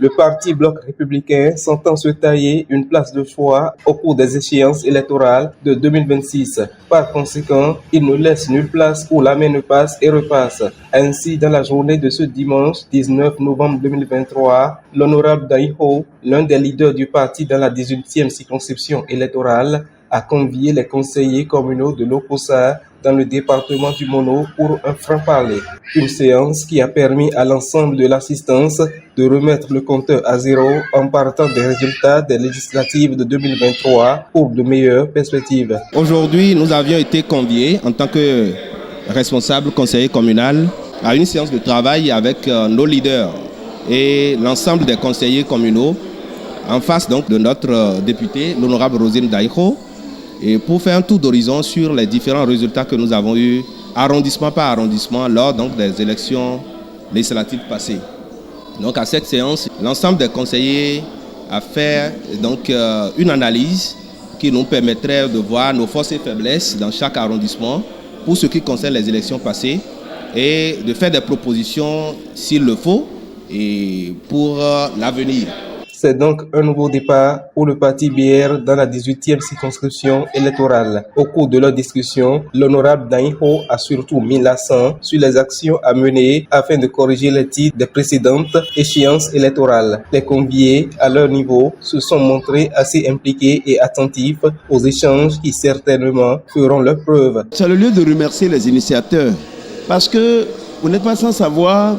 Le parti Bloc républicain s'entend se tailler une place de choix au cours des échéances électorales de 2026. Par conséquent, il ne laisse nulle place où la main ne passe et repasse. Ainsi, dans la journée de ce dimanche 19 novembre 2023, l'honorable Daïho, l'un des leaders du parti dans la 18e circonscription électorale, a convié les conseillers communaux de l'Okossa dans le département du Mono pour un franc-parler. Une séance qui a permis à l'ensemble de l'assistance de remettre le compteur à zéro en partant des résultats des législatives de 2023 pour de meilleures perspectives. Aujourd'hui, nous avions été conviés en tant que responsables conseillers communaux à une séance de travail avec nos leaders et l'ensemble des conseillers communaux en face donc de notre député, l'honorable Rosine Daïho, et pour faire un tour d'horizon sur les différents résultats que nous avons eus arrondissement par arrondissement lors donc des élections législatives passées. Donc à cette séance, l'ensemble des conseillers a fait donc une analyse qui nous permettrait de voir nos forces et faiblesses dans chaque arrondissement pour ce qui concerne les élections passées et de faire des propositions s'il le faut et pour l'avenir. C'est donc un nouveau départ pour le parti BR dans la 18e circonscription électorale. Au cours de leur discussion, l'honorable Daïho a surtout mis l'accent sur les actions à mener afin de corriger les tirs des précédentes échéances électorales. Les conviés, à leur niveau, se sont montrés assez impliqués et attentifs aux échanges qui certainement feront leur preuve. C'est le lieu de remercier les initiateurs parce que vous n'êtes pas sans savoir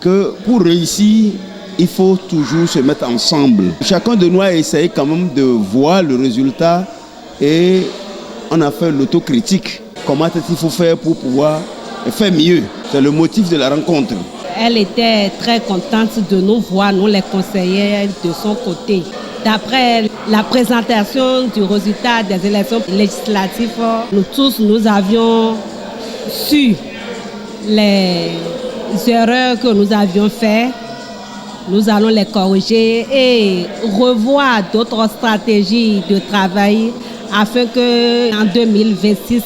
que pour réussir, il faut toujours se mettre ensemble. Chacun de nous a essayé quand même de voir le résultat et on a fait l'autocritique. Comment est-ce qu'il faut faire pour pouvoir faire mieux? C'est le motif de la rencontre. Elle était très contente de nous voir, nous les conseillers de son côté. D'après la présentation du résultat des élections législatives, nous tous, nous avions su les erreurs que nous avions faites. Nous allons les corriger et revoir d'autres stratégies de travail afin qu'en 2026,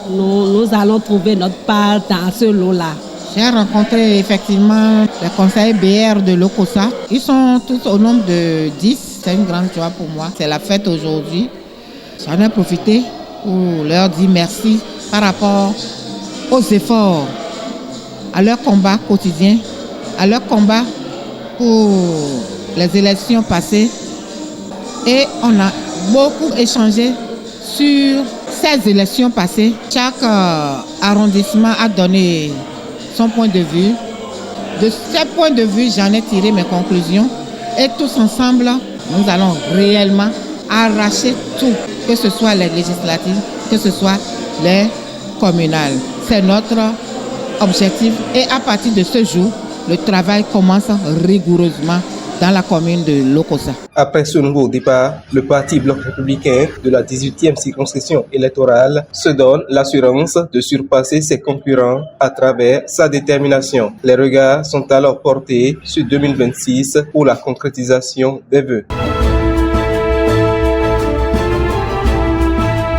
nous allons trouver notre part dans ce lot-là. J'ai rencontré effectivement les conseillers BR de l'Okossa. Ils sont tous au nombre de 10. C'est une grande joie pour moi. C'est la fête aujourd'hui. J'en ai profité pour leur dire merci par rapport aux efforts, à leur combat quotidien, à leur combat pour les élections passées. Et on a beaucoup échangé sur ces élections passées. Chaque arrondissement a donné son point de vue. De ce point de vue, j'en ai tiré mes conclusions. Et tous ensemble, nous allons réellement arracher tout, que ce soit les législatives, que ce soit les communales. C'est notre objectif. Et à partir de ce jour, le travail commence rigoureusement dans la commune de l'Okossa. Après ce nouveau départ, le parti Bloc républicain de la 18e circonscription électorale se donne l'assurance de surpasser ses concurrents à travers sa détermination. Les regards sont alors portés sur 2026 pour la concrétisation des vœux.